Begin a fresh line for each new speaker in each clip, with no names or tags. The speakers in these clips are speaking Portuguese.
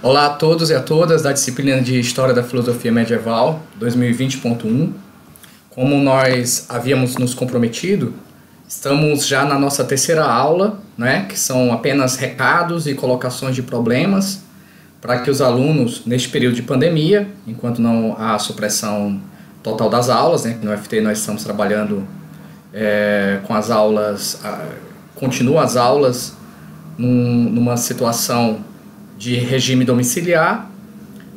Olá a todos e a todas da disciplina de História da Filosofia Medieval 2020.1. Como nós havíamos nos comprometido, estamos já na nossa terceira aula, né, que são apenas recados e colocações de problemas para que os alunos, neste período de pandemia, enquanto não há supressão total das aulas, né, no FT nós estamos trabalhando com as aulas, continuam as aulas numa situação de regime domiciliar,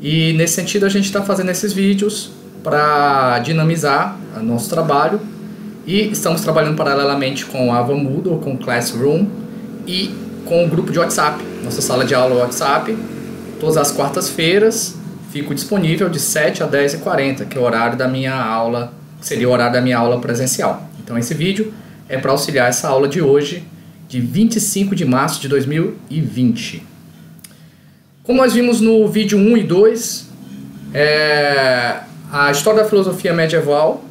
e nesse sentido a gente está fazendo esses vídeos para dinamizar o nosso trabalho, e estamos trabalhando paralelamente com a Moodle, com o Classroom e com o grupo de WhatsApp. Nossa sala de aula WhatsApp, todas as quartas-feiras, fico disponível de 7 a 10h40, que é o horário da minha aula, seria o horário da minha aula presencial. Então esse vídeo é para auxiliar essa aula de hoje, de 25 de março de 2020. Como nós vimos no vídeo 1 e 2, a história da filosofia medieval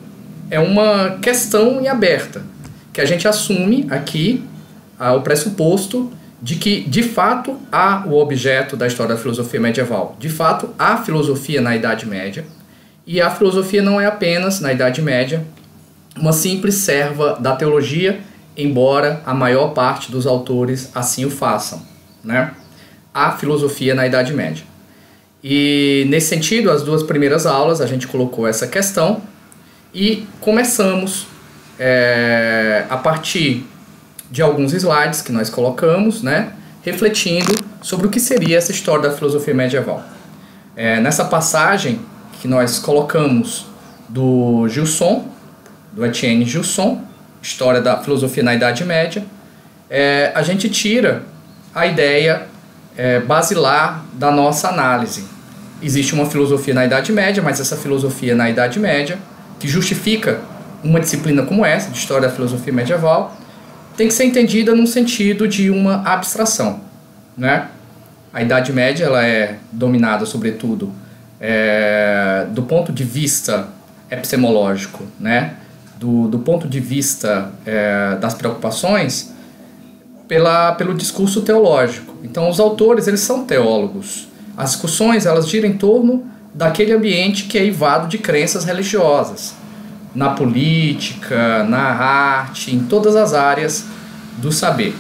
é uma questão em aberta, que a gente assume aqui o pressuposto de que, de fato, há o objeto da história da filosofia medieval. De fato, há filosofia na Idade Média, e a filosofia não é apenas, na Idade Média, uma simples serva da teologia, embora a maior parte dos autores assim o façam, né? Há filosofia na Idade Média. E, nesse sentido, as duas primeiras aulas a gente colocou essa questão e começamos, a partir de alguns slides que nós colocamos, né, refletindo sobre o que seria essa história da filosofia medieval. Nessa passagem que nós colocamos do Gilson, do Etienne Gilson, História da Filosofia na Idade Média, a gente tira a ideia basilar da nossa análise. Existe uma filosofia na Idade Média, mas essa filosofia na Idade Média, que justifica uma disciplina como essa, de História da Filosofia Medieval, tem que ser entendida no sentido de uma abstração, né? A Idade Média ela é dominada, sobretudo, do ponto de vista epistemológico, né? Do ponto de vista das preocupações, pelo discurso teológico. Então, os autores eles são teólogos. As discussões elas giram em torno daquele ambiente que é eivado de crenças religiosas, na política, na arte, em todas as áreas do saber.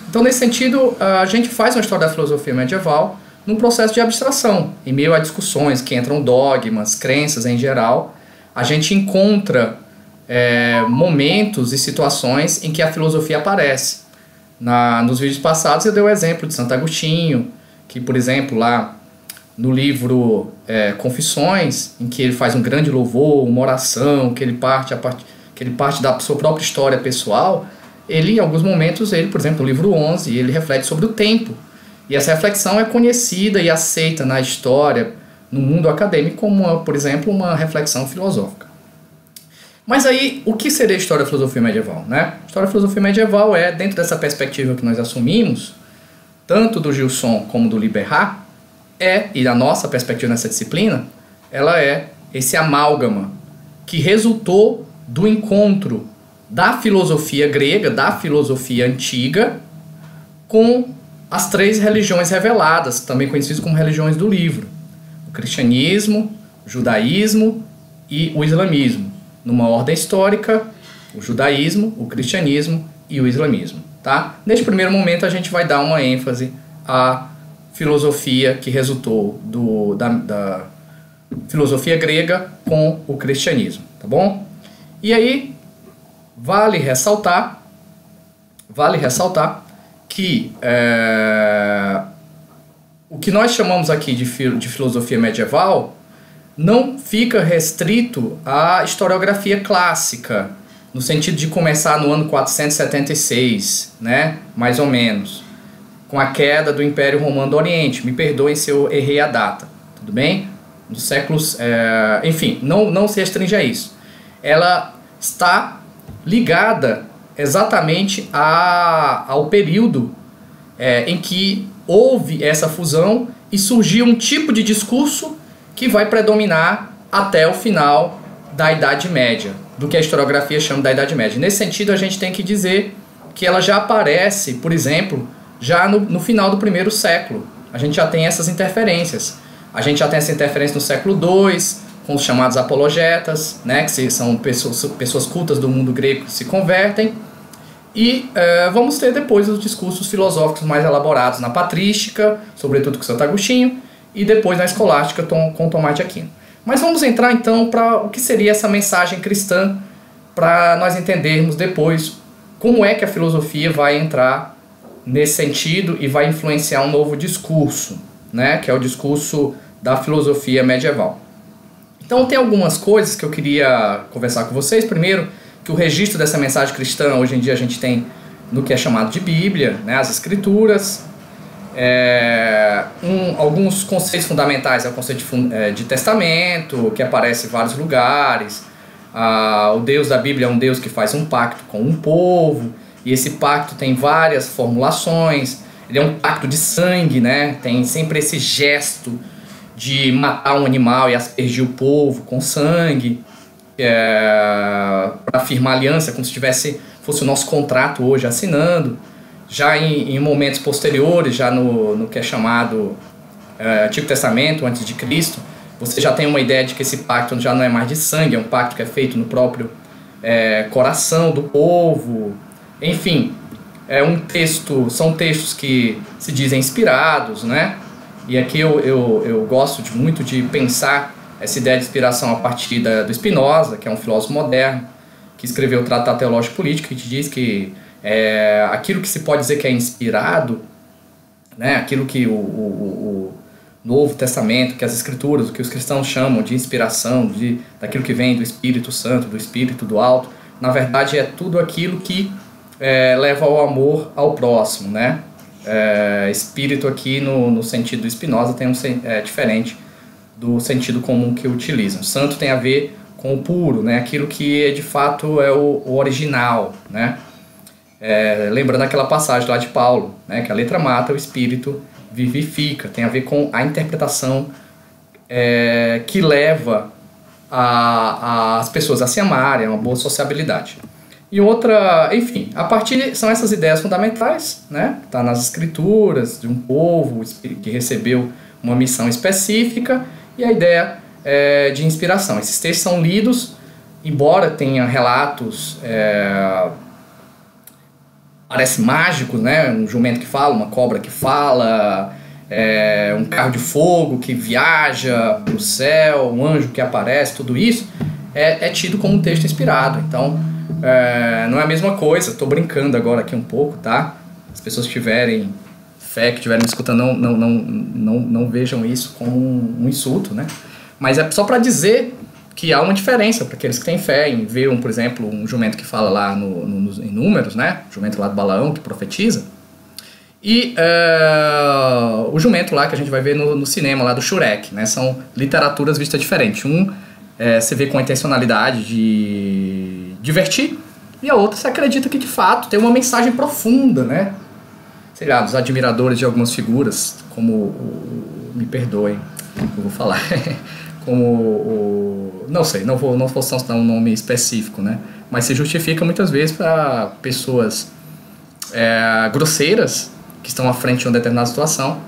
Então, nesse sentido, a gente faz uma história da filosofia medieval num processo de abstração, em meio a discussões que entram dogmas, crenças em geral. A gente encontra momentos e situações em que a filosofia aparece. Nos vídeos passados eu dei o exemplo de Santo Agostinho, que, por exemplo, lá no livro Confissões, em que ele faz um grande louvor, uma oração, que ele parte da sua própria história pessoal, em alguns momentos, por exemplo, no livro 11, ele reflete sobre o tempo. E essa reflexão é conhecida e aceita na história, no mundo acadêmico, como, por exemplo, uma reflexão filosófica. Mas aí, o que seria a história da filosofia medieval, né? A história da filosofia medieval dentro dessa perspectiva que nós assumimos, tanto do Gilson como do Liberat, e a nossa perspectiva nessa disciplina, ela é esse amálgama que resultou do encontro da filosofia grega, da filosofia antiga, com as três religiões reveladas, também conhecidas como religiões do livro: o cristianismo, o judaísmo e o islamismo. Numa ordem histórica, o judaísmo, o cristianismo e o islamismo. Tá? Neste primeiro momento a gente vai dar uma ênfase à filosofia que resultou da filosofia grega com o cristianismo. Tá bom? E aí, vale ressaltar que o que nós chamamos aqui de filosofia medieval não fica restrito à historiografia clássica, no sentido de começar no ano 476, né, mais ou menos, com a queda do Império Romano do Oriente. Me perdoem se eu errei a data, tudo bem? Dos séculos... enfim, não se restringe a isso. Ela está ligada exatamente ao período em que houve essa fusão e surgiu um tipo de discurso que vai predominar até o final da Idade Média, do que a historiografia chama da Idade Média. Nesse sentido, a gente tem que dizer que ela já aparece, por exemplo, já no final do primeiro século, a gente já tem essas interferências. A gente já tem essa interferência no século II, com os chamados apologetas, né, que são pessoas cultas do mundo grego que se convertem. E vamos ter depois os discursos filosóficos mais elaborados na patrística, sobretudo com Santo Agostinho, e depois na escolástica com Tomás de Aquino. Mas vamos entrar então para o que seria essa mensagem cristã, para nós entendermos depois como é que a filosofia vai entrar nesse sentido e vai influenciar um novo discurso, né, que é o discurso da filosofia medieval. Então tem algumas coisas que eu queria conversar com vocês. Primeiro, que o registro dessa mensagem cristã, hoje em dia a gente tem no que é chamado de Bíblia, né, as Escrituras. Alguns conceitos fundamentais é o conceito de testamento, que aparece em vários lugares. O Deus da Bíblia é um Deus que faz um pacto com um povo, e esse pacto tem várias formulações. Ele é um pacto de sangue, né? Tem sempre esse gesto de matar um animal e aspergir o povo com sangue, para afirmar aliança, como se fosse o nosso contrato hoje assinando. Já em momentos posteriores, já no que é chamado Antigo Testamento, antes de Cristo, você já tem uma ideia de que esse pacto já não é mais de sangue, é um pacto que é feito no próprio coração do povo. Enfim, são textos que se dizem inspirados, né? E aqui eu gosto muito de pensar essa ideia de inspiração a partir do Spinoza, que é um filósofo moderno, que escreveu o Tratado Teológico Político, que diz que aquilo que se pode dizer que é inspirado, né, aquilo que o Novo Testamento, que as Escrituras, o que os cristãos chamam de inspiração, daquilo que vem do Espírito Santo, do Espírito do Alto, na verdade é tudo aquilo que leva ao amor ao próximo, né? Espírito aqui no sentido do Spinoza é diferente do sentido comum que utilizam. Santo tem a ver com o puro, né? Aquilo que de fato é o original, né? Lembrando aquela passagem lá de Paulo, né? Que a letra mata, o espírito vivifica. Tem a ver com a interpretação que leva as pessoas a se amarem, a uma boa sociabilidade. E outra, enfim, são essas ideias fundamentais, né? Está nas Escrituras, de um povo que recebeu uma missão específica, e a ideia de inspiração. Esses textos são lidos, embora tenha relatos parece mágicos, né? Um jumento que fala, uma cobra que fala, um carro de fogo que viaja para o céu, um anjo que aparece, tudo isso é tido como um texto inspirado. Então, não é a mesma coisa. Estou brincando agora aqui um pouco, tá? As pessoas que tiverem fé, que estiverem me escutando, não vejam isso como um insulto, né? Mas é só para dizer que há uma diferença para aqueles que têm fé em ver, por exemplo, um jumento que fala lá em Números, né? O jumento lá do Balaão, que profetiza. E o jumento lá que a gente vai ver no cinema, lá do Shrek, né? São literaturas vistas diferentes. Você vê com a intencionalidade de divertir, e a outra você acredita que de fato tem uma mensagem profunda, né? Sei lá, dos admiradores de algumas figuras, como me perdoem, eu vou falar, como não sei, não vou citar um nome específico, né? Mas se justifica muitas vezes para pessoas grosseiras que estão à frente de uma determinada situação,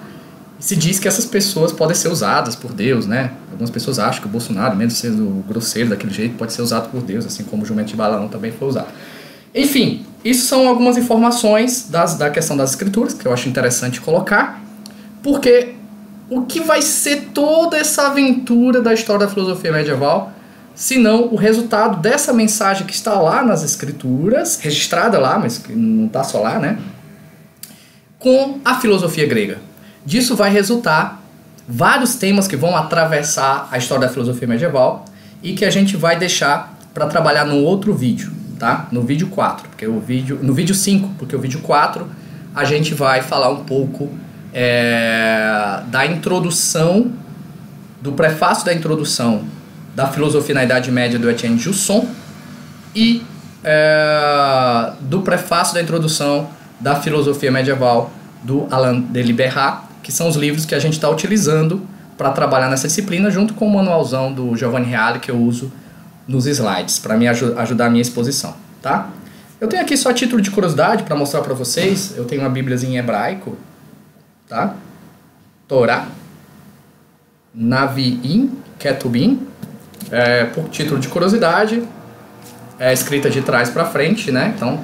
e se diz que essas pessoas podem ser usadas por Deus, né? Algumas pessoas acham que o Bolsonaro, mesmo sendo grosseiro daquele jeito, pode ser usado por Deus, assim como o jumento de Balaão também foi usado. Enfim, isso são algumas informações da questão das Escrituras, que eu acho interessante colocar, porque o que vai ser toda essa aventura da história da filosofia medieval, se não o resultado dessa mensagem que está lá nas Escrituras, registrada lá, mas que não está só lá, né? Com a filosofia grega. Disso vai resultar vários temas que vão atravessar a história da filosofia medieval e que a gente vai deixar para trabalhar num outro vídeo, tá? No vídeo 4, no vídeo 5, porque o vídeo 4 a gente vai falar um pouco da introdução, do prefácio da introdução da filosofia na Idade Média do Etienne Jusson e do prefácio da introdução da filosofia medieval do Alain de Libérard, que são os livros que a gente está utilizando para trabalhar nessa disciplina, junto com o manualzão do Giovanni Reale que eu uso nos slides, para me ajudar a minha exposição, tá? Eu tenho aqui só a título de curiosidade para mostrar para vocês, eu tenho uma bíbliazinha em hebraico, tá? Torá, Naviim, Ketubim, por título de curiosidade, é escrita de trás para frente, né? Então,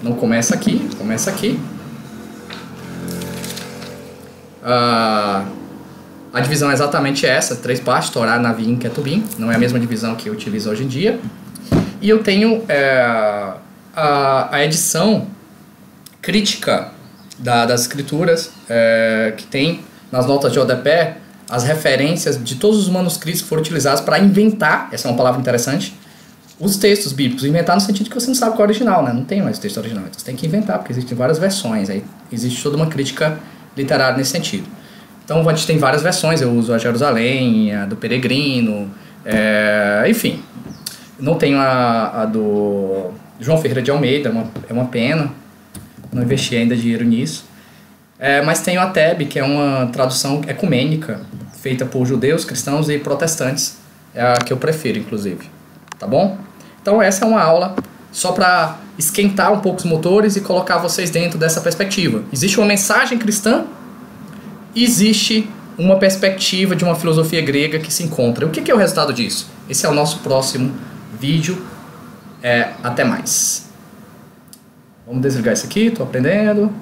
não começa aqui, começa aqui. A divisão é exatamente essa, 3 partes, Torá, Naviim, Ketubim, não é a mesma divisão que eu utilizo hoje em dia. E eu tenho a edição crítica das escrituras, que tem nas notas de rodapé as referências de todos os manuscritos que foram utilizados para inventar, essa é uma palavra interessante, os textos bíblicos. Inventar no sentido que você não sabe qual é o original, né? Não tem mais o texto original, então você tem que inventar, porque existem várias versões, aí existe toda uma crítica literária nesse sentido. Então a gente tem várias versões, eu uso a Jerusalém, a do Peregrino, enfim. Não tenho a do João Ferreira de Almeida, é uma pena, não investi ainda dinheiro nisso. Mas tenho a TEB, que é uma tradução ecumênica, feita por judeus, cristãos e protestantes, é a que eu prefiro, inclusive. Tá bom? Então essa é uma aula só para esquentar um pouco os motores e colocar vocês dentro dessa perspectiva. Existe uma mensagem cristã, existe uma perspectiva de uma filosofia grega que se encontra. O que é o resultado disso? Esse é o nosso próximo vídeo. Até mais. Vamos desligar isso aqui, estou aprendendo.